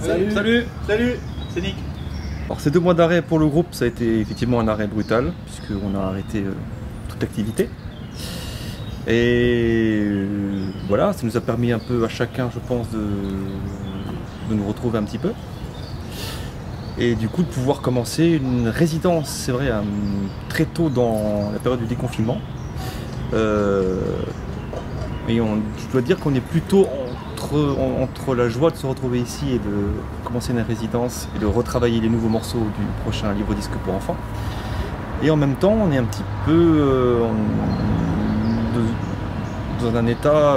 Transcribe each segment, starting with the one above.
Salut. Salut. Salut. C'est Nick. Alors ces 2 mois d'arrêt pour le groupe, ça a été effectivement un arrêt brutal, puisqu'on a arrêté toute l'activité. Et voilà, ça nous a permis un peu à chacun, je pense, de nous retrouver un petit peu. Et du coup de pouvoir commencer une résidence, c'est vrai, très tôt dans la période du déconfinement. Et je dois dire qu'on est plutôt entre la joie de se retrouver ici et de commencer une résidence et de retravailler les nouveaux morceaux du prochain livre-disque pour enfants. Et en même temps, on est un petit peu dans un état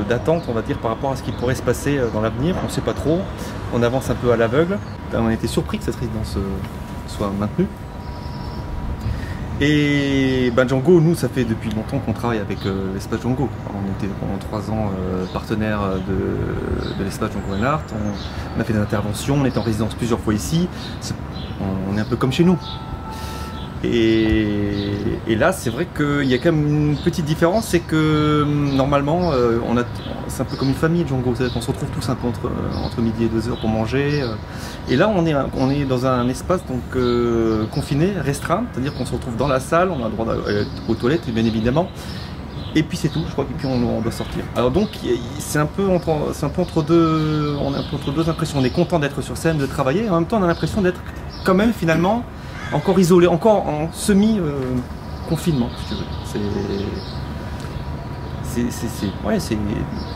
d'attente, on va dire, par rapport à ce qui pourrait se passer dans l'avenir. On ne sait pas trop, on avance un peu à l'aveugle. On a été surpris que cette résidence soit maintenue. Et Django, nous, ça fait depuis longtemps qu'on travaille avec l'espace Django. On était pendant 3 ans partenaire de l'espace Django Art. On a fait des interventions, on est en résidence plusieurs fois ici. On est un peu comme chez nous. Et là, c'est vrai qu'il y a quand même une petite différence, c'est que normalement, c'est un peu comme une famille Django. On se retrouve tous un peu entre midi et 2h pour manger. Et là, on est dans un espace donc confiné, restreint, c'est-à-dire qu'on se retrouve dans la salle, on a le droit aux toilettes, bien évidemment. Et puis c'est tout, je crois, et puis on doit sortir. Alors donc, c'est un peu entre deux impressions. On est content d'être sur scène, de travailler, et en même temps, on a l'impression d'être quand même finalement encore isolé, encore en semi-confinement, si tu veux.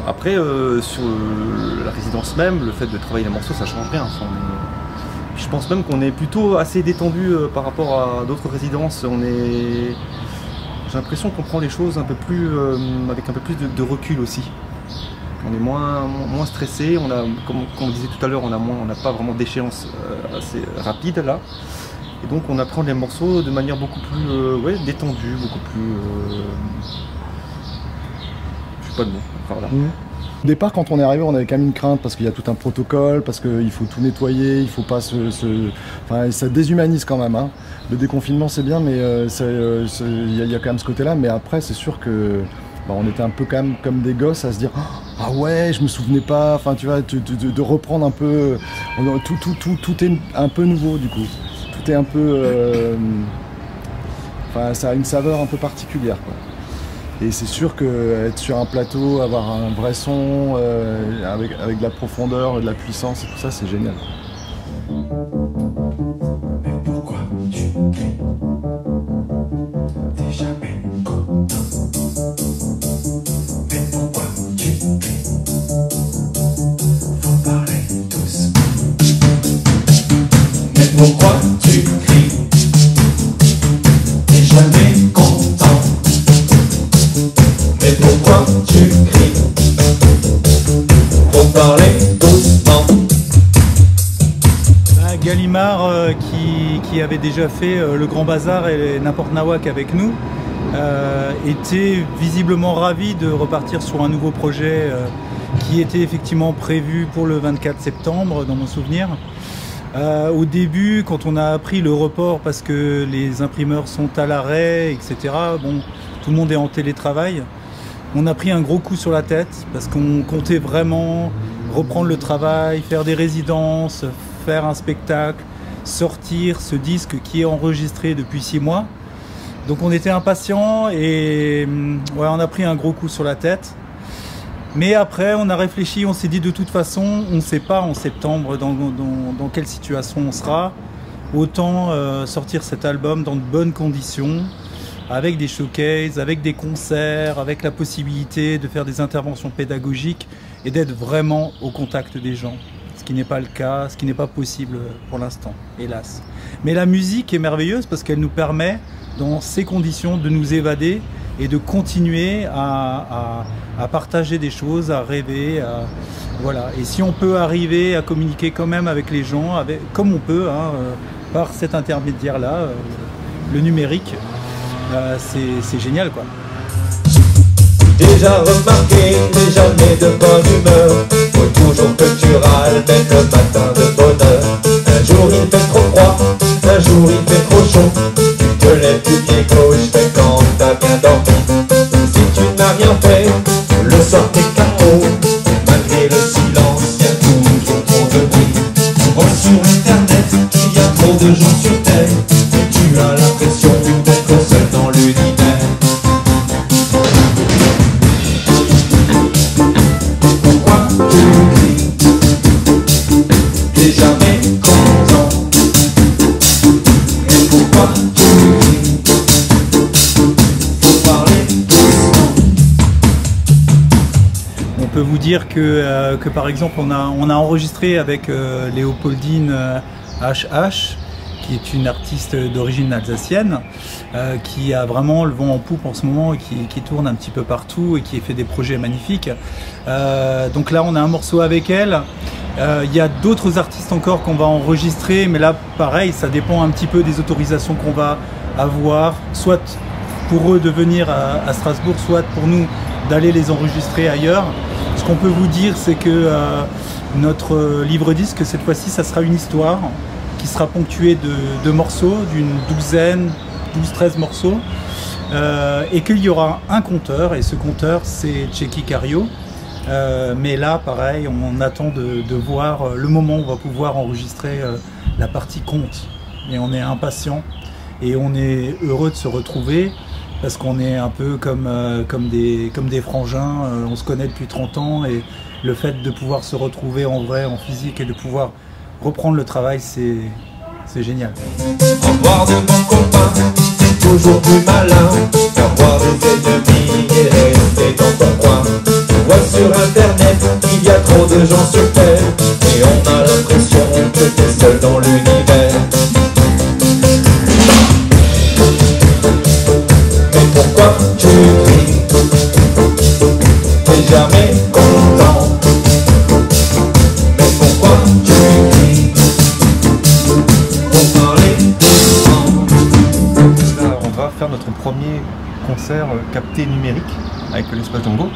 Après, sur la résidence même, le fait de travailler les morceaux, ça change rien. Je pense même qu'on est plutôt assez détendu par rapport à d'autres résidences. J'ai l'impression qu'on prend les choses un peu plus, avec un peu plus de recul aussi. On est moins stressé. Comme on disait tout à l'heure, on n'a pas vraiment d'échéance assez rapide là. Et donc on apprend les morceaux de manière beaucoup plus détendue, beaucoup plus... je sais pas de mots. Enfin, voilà. Au départ, quand on est arrivé, on avait quand même une crainte parce qu'il y a tout un protocole, parce qu'il faut tout nettoyer, il faut pas Enfin, ça déshumanise quand même. Hein. Le déconfinement, c'est bien, mais il y a quand même ce côté-là. Mais après, c'est sûr que on était un peu quand même comme des gosses à se dire « Ah ouais, je me souvenais pas ». Enfin, tu vois, de reprendre un peu... Tout est un peu nouveau, du coup. Tout est un peu... Enfin, ça a une saveur un peu particulière, quoi. Et c'est sûr qu'être sur un plateau, avoir un vrai son, avec de la profondeur, de la puissance et tout ça, c'est génial. Mais pourquoi tu cries? T'es jamais content. Mais pourquoi tu cries? Faut parler doucement. Mais pourquoi tu cries? T'es jamais content. Mais pourquoi tu cries? Faut parler doucement. Gallimard qui avait déjà fait le Grand Bazar et n'importe Nawak avec nous était visiblement ravi de repartir sur un nouveau projet qui était effectivement prévu pour le 24 septembre dans mon souvenir. Au début, quand on a appris le report parce que les imprimeurs sont à l'arrêt, etc., bon, tout le monde est en télétravail, on a pris un gros coup sur la tête parce qu'on comptait vraiment reprendre le travail, faire des résidences, faire un spectacle, sortir ce disque qui est enregistré depuis 6 mois. Donc on était impatients et on a pris un gros coup sur la tête. Mais après on a réfléchi, on s'est dit de toute façon, on ne sait pas en septembre dans quelle situation on sera. Autant sortir cet album dans de bonnes conditions, avec des showcases, avec des concerts, avec la possibilité de faire des interventions pédagogiques et d'être vraiment au contact des gens. Ce qui n'est pas le cas, ce qui n'est pas possible pour l'instant, hélas. Mais la musique est merveilleuse parce qu'elle nous permet, dans ces conditions, de nous évader et de continuer à partager des choses, à rêver. Voilà. Et si on peut arriver à communiquer quand même avec les gens, comme on peut, par cet intermédiaire-là, le numérique, c'est génial, quoi. Déjà remarqué, t'es jamais de bonne humeur. Faut toujours que tu râles, même le matin de bonne heure. Un jour il fait trop froid, un jour il fait trop chaud. Tu te lèves du pied gauche, mais quand t'as bien dormi. Si tu n'as rien fait, le soir t'es KO. Malgré le silence, y'a toujours trop de bruit. de gens sur terre, et tu as l'impression d'être seul dans l'univers. Pourquoi tu cries? T'es jamais content. Mais pourquoi tu cries? Faut parler doucement. On peut vous dire que par exemple on a enregistré avec Léopoldine HH, qui est une artiste d'origine alsacienne, qui a vraiment le vent en poupe en ce moment et qui tourne un petit peu partout et qui fait des projets magnifiques. Donc là on a un morceau avec elle. Il y a d'autres artistes encore qu'on va enregistrer, mais là pareil, ça dépend un petit peu des autorisations qu'on va avoir, soit pour eux de venir à Strasbourg, soit pour nous d'aller les enregistrer ailleurs. Ce qu'on peut vous dire, c'est que notre livre-disque, cette fois-ci, ça sera une histoire qui sera ponctuée de morceaux, d'une douzaine, 12-13 morceaux, et qu'il y aura un conteur, et ce conteur, c'est Tchéky Cario. Mais là, pareil, on attend de voir le moment où on va pouvoir enregistrer la partie conte. Et on est impatient, et on est heureux de se retrouver, parce qu'on est un peu comme des frangins, on se connaît depuis 30 ans, et le fait de pouvoir se retrouver en vrai, en physique, et de pouvoir reprendre le travail, c'est génial. Au revoir de mon copain, c'est toujours plus malin qu'avoir des ennemis et rester dans ton coin. Tu vois sur internet qu'il y a trop de gens sur terre, et on a l'impression que t'es seul dans l'univers. Mais pourquoi tu cries? T'es jamais content. Mais pourquoi tu cries? Faut parler doucement. Là, on va faire notre premier concert capté numérique avec l'espace Django.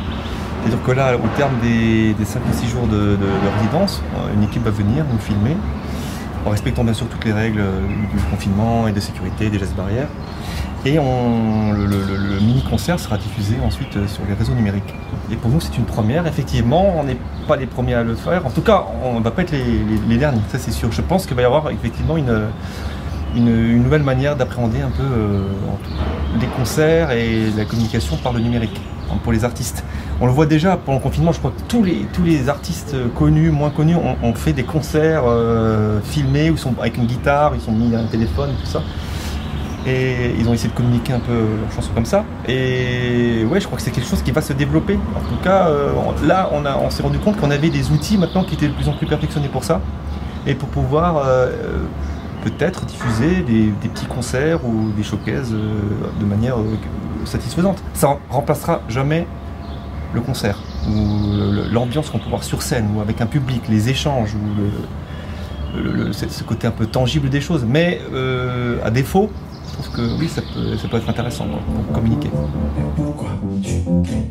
C'est-à-dire que là, au terme des 5 ou 6 jours de résidence, une équipe va venir nous filmer, en respectant bien sûr toutes les règles du confinement et de sécurité, des gestes barrières. Et le mini-concert sera diffusé ensuite sur les réseaux numériques. Et pour nous, c'est une première. Effectivement, on n'est pas les premiers à le faire. En tout cas, on ne va pas être les derniers, ça c'est sûr. Je pense qu'il va y avoir effectivement une nouvelle manière d'appréhender un peu les concerts et la communication par le numérique pour les artistes. On le voit déjà pendant le confinement, je crois que tous les artistes connus, moins connus, ont fait des concerts filmés où ils sont avec une guitare, ils sont mis un téléphone, tout ça. Et ils ont essayé de communiquer un peu leurs chansons comme ça. Et ouais, je crois que c'est quelque chose qui va se développer. En tout cas, là, on s'est rendu compte qu'on avait des outils maintenant qui étaient de plus en plus perfectionnés pour ça. Et pour pouvoir peut-être diffuser des petits concerts ou des showcases de manière satisfaisante. Ça ne remplacera jamais le concert, ou l'ambiance qu'on peut voir sur scène, ou avec un public, les échanges, ou ce côté un peu tangible des choses. Mais à défaut, je trouve que oui, ça peut être intéressant pour communiquer. Pourquoi tu cries?